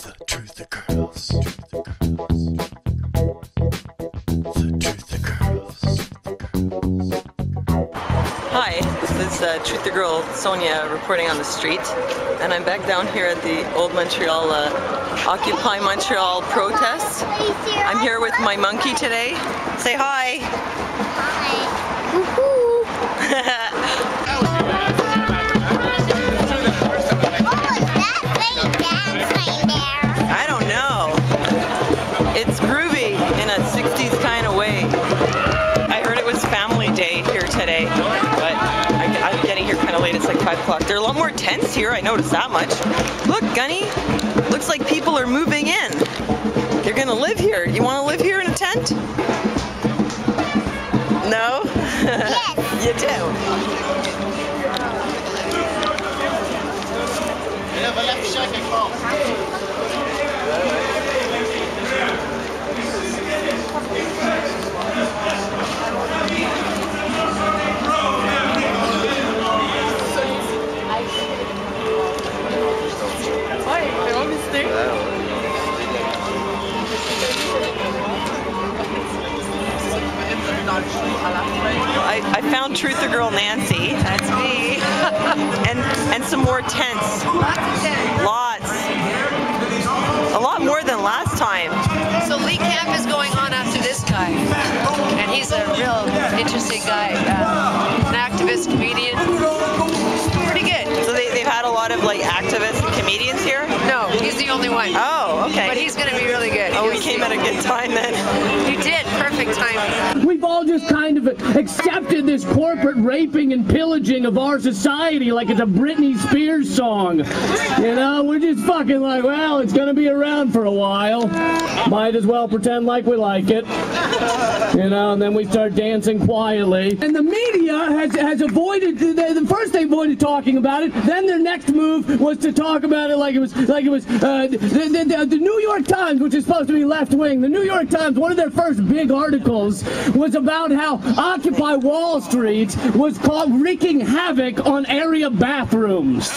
The Truther Girls. The Truther Girls. Hi, this is Truther Girl Sonia reporting on the street, and I'm back down here at the old Montreal Occupy Montreal protests. I'm here with my monkey today. Say hi. Hi. Woohoo. I don't know. It's groovy in a 60s kind of way. I heard it was Family Day here today, but I'm getting here kind of late. It's like 5 o'clock. There are a lot more tents here. I noticed that much. Look, Gunny. Looks like people are moving in. They're gonna live here. You want to live here in a tent? No? Yes. You do. I found Truther Girl Nancy. That's me. and some more tents. Lots of tents. Lots. A lot more than last time. So Lee Camp is going on after this guy, and he's a real interesting guy, an activist, comedian. Pretty good. So they've had a lot of like activists and comedians here? No, he's the only one. Oh, okay. But he's going to be really good. Oh, we came at a good time then. You did. Perfect timing. We've all just kind of accepted this corporate raping and pillaging of our society like it's a Britney Spears song. You know, we're just fucking like, well, it's gonna be around for a while. Might as well pretend like we like it. You know, and then we start dancing quietly. And the media has avoided, first they avoided talking about it, then their next move was to talk about it like it was the New York Times, which is supposed to be left wing. The New York Times, one of their first big articles was about how Occupy Wall Street was wreaking havoc on area bathrooms.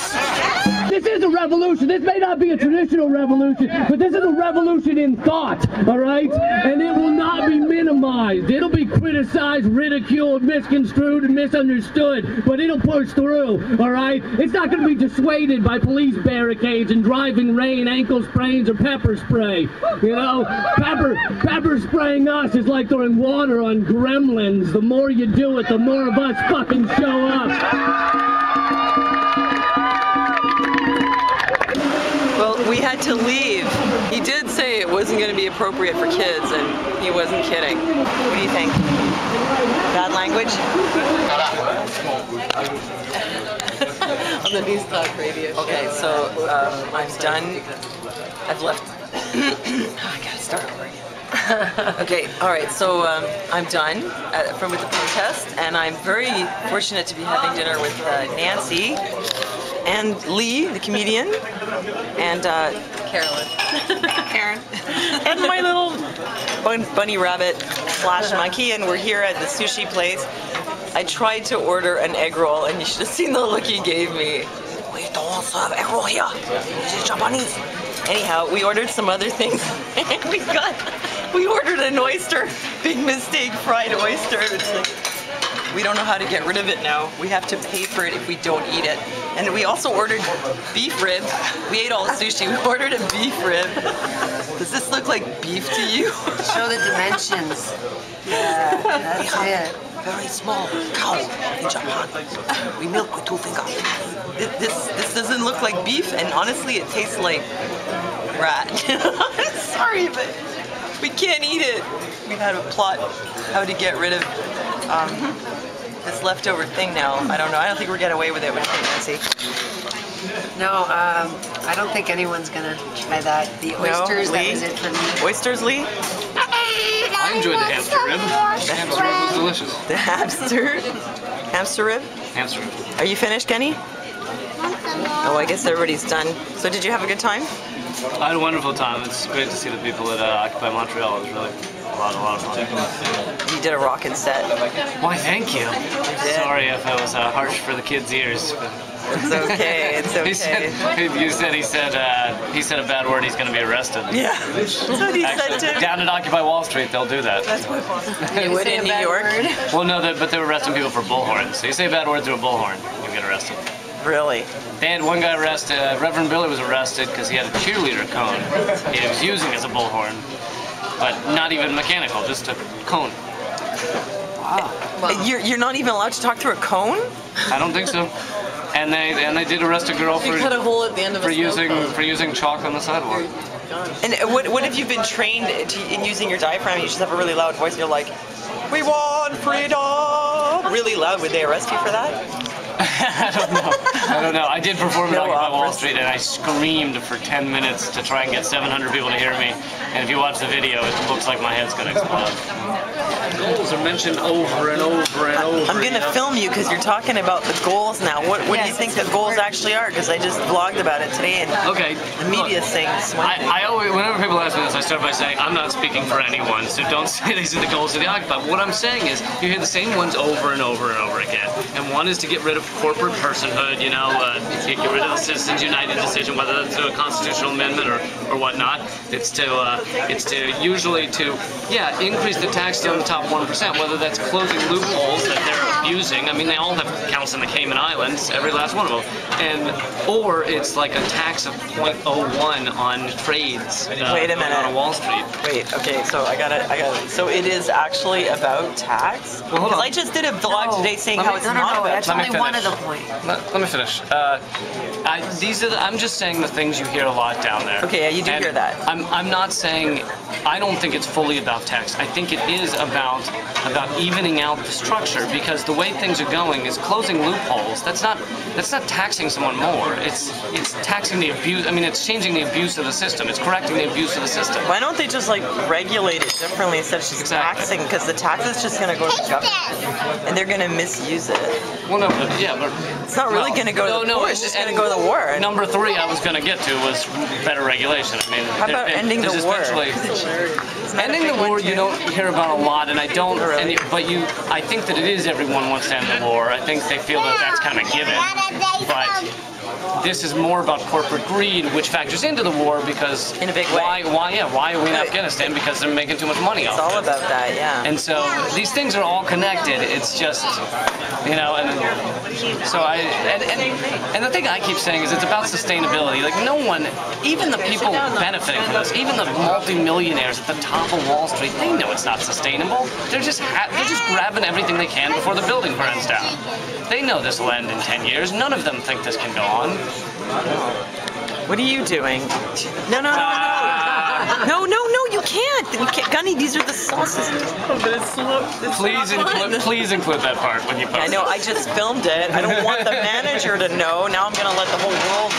This is a revolution. This may not be a traditional revolution, but this is a revolution in thought, all right? And it will not be minimized. It'll be criticized, ridiculed, misconstrued, and misunderstood, but it'll push through, all right? It's not going to be dissuaded by police barricades and driving rain, ankle sprains, or pepper spray. You know, pepper spraying us is like throwing water on gremlins. The more you do it, the more of us fucking show up. Well, we had to leave. He did say it wasn't going to be appropriate for kids, and he wasn't kidding. What do you think? Bad language? On the News Talk radio. Okay, so I'm done. I've left. I gotta start over again. Okay, alright, so I'm done with the protest, and I'm very fortunate to be having dinner with Nancy and Lee, the comedian, and Carolyn. Karen. And my little bunny rabbit / monkey, and we're here at the sushi place. I tried to order an egg roll, and you should have seen the look he gave me. We don't serve egg roll here. This is Japanese. Anyhow, we ordered some other things, and we ordered an oyster. Big mistake, fried oyster. It's like, we don't know how to get rid of it now. We have to pay for it if we don't eat it. And we also ordered beef rib. We ate all the sushi. We ordered a beef rib. Does this look like beef to you? Show the dimensions. Yeah, that's it. Very small cow in Japan. We milk with 2 fingers. This doesn't look like beef, and honestly, it tastes like rat. I'm sorry, but we can't eat it. We had a plot how to get rid of this leftover thing now. I don't know. I don't think we'll get away with it. What do you think, Nancy? No, I don't think anyone's gonna try that. The oysters, no, that was it for me. Oysters, Lee? I enjoyed the hamster rib. The hamster rib was delicious. The hamster rib? Hamster rib. Are you finished, Kenny? Oh, I guess everybody's done. So did you have a good time? I had a wonderful time. It's great to see the people at Occupy Montreal. It was really a lot of fun. You did a rockin' set. Why, thank you. Sorry if I was harsh for the kids' ears. But It's okay. It's okay. He said a bad word. He's going to be arrested. Yeah. That's what he Actually, said too. down at Occupy Wall Street, they'll do that. They would in New York. Well, no, but they're arresting people for bullhorns. So you say a bad word through a bullhorn, you get arrested. Really? They had one guy arrested. Reverend Billy was arrested because he had a cheerleader cone he was using as a bullhorn, but not even mechanical, just a cone. Wow. You're not even allowed to talk through a cone? I don't think so. And they did arrest a girl You cut a hole at the end of for using chalk on the sidewalk. And what if you've been trained in using your diaphragm? You just have a really loud voice and you're like, "We want freedom!" Really loud. Would they arrest you for that? I don't know. I did perform at Occupy Wall Street, and I screamed for 10 minutes to try and get 700 people to hear me. And if you watch the video, it looks like my head's going to explode. Goals are mentioned over and over and over. I'm going to film you because you're talking about the goals now. What do you think the goals actually are? Because I just vlogged about it today, and the media thinks. I always, whenever people ask me this, I start by saying I'm not speaking for anyone, so don't say these are the goals of the Occupy. What I'm saying is you hear the same ones over and over and over again. And one is to get rid of corporate personhood, get rid of the Citizens United decision, whether that's through a constitutional amendment or whatnot. It's to usually increase the tax on the top 1%, whether that's closing loopholes that they're abusing. I mean, they all have accounts in the Cayman Islands, every last one of them. Or it's like a tax of 0.01 on trades. Wait a minute. On Wall Street. Wait, okay, so I got it. So it is actually about tax? Well, hold on. I just did a vlog today saying how it's not about that's tax. only one of the points. Let me finish. I'm just saying the things you hear a lot down there. Okay, yeah, you do hear that. I'm not saying, I don't think it's fully about tax. I think it is about evening out the structure, because the way things are going is closing loopholes. That's not taxing someone more. It's taxing the abuse. I mean, it's changing the abuse of the system. It's correcting the abuse of the system. Why don't they just regulate it differently instead of just taxing? Because the tax is just going to go to the government, and they're going to misuse it. Well, no, but it's not really going to go to the poor. It's just going to go to the war. Number 3 I was going to get to was better regulation. I mean, how about ending the war? Ending the war, you don't hear about a lot, and I don't. I think that it is everyone wants to end the war. I think they feel that that's kind of given, but this is more about corporate greed, which factors into the war because in a big way. Why are we in Afghanistan? Because they're making too much money off it. It's all about that, yeah. And so these things are all connected. It's just, and the thing I keep saying is it's about sustainability. Like no one, even the people benefiting from this, even the multi-millionaires at the top of Wall Street, they know it's not sustainable. They're just grabbing everything they can before the building burns down. They know this will end in 10 years. None of them think this can go on. What are you doing? No, you can't. Gunny, these are the sauces. Please include that part when you post I know, I just filmed it. I don't want the manager to know. Now I'm going to let the whole world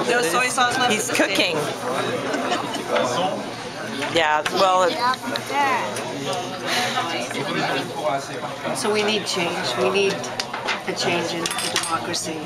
know. No soy sauce left. He's cooking. Yeah, well... So we need change. We need a change in democracy.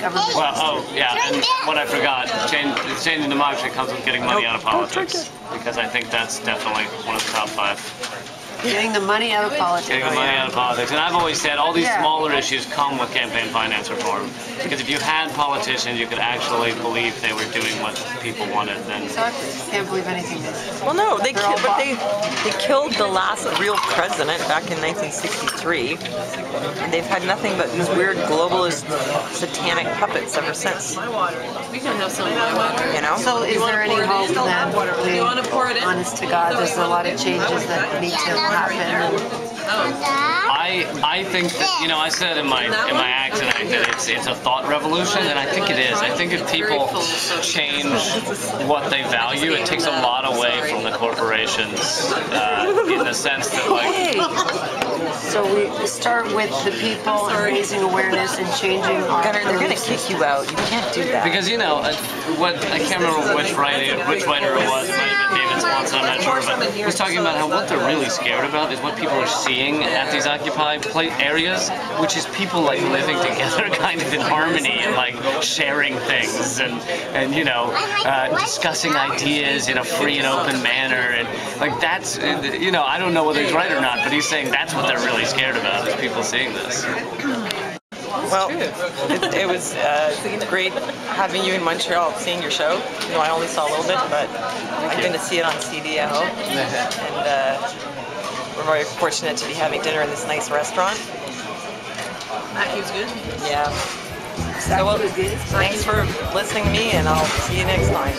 Government. Well, and what I forgot, changing democracy comes with getting money out of politics, because I think that's definitely one of the top 5. Getting the money out of politics. Getting the money out of politics. And I've always said all these smaller issues come with campaign finance reform. Because if you had politicians, you could actually believe they were doing what people wanted. Then exactly. Can't believe anything. Well, no, they killed the last real president back in 1963, and they've had nothing but these weird globalist, satanic puppets ever since. We can have some water. You know. So, is there any hope then? You want to pour it in? Honest to God, there's a lot of changes that need to happen. I think that, I said in my act tonight that it's a thought revolution, and I think it is. I think if people change what they value, it takes a lot away from the corporations in the sense that So we start with the people and raising awareness and changing our Gunner, they're going to kick you out. You can't do that. Because, I can't remember which writer it was. It might have been David Swanson, I'm not sure. But he was talking about how what they're really scared about is what people are seeing at these occupied areas, which is people living together kind of in harmony and sharing things and discussing ideas in a free and open manner. And that's, I don't know whether he's right or not, but he's saying that's what they're really scared about, is people seeing this. Well, it was great having you in Montreal, seeing your show. You know, I only saw a little bit, but I'm going to see it on CD at home. And we're very fortunate to be having dinner in this nice restaurant. Matthew's good. Yeah. So, well, thanks for listening to me, and I'll see you next time.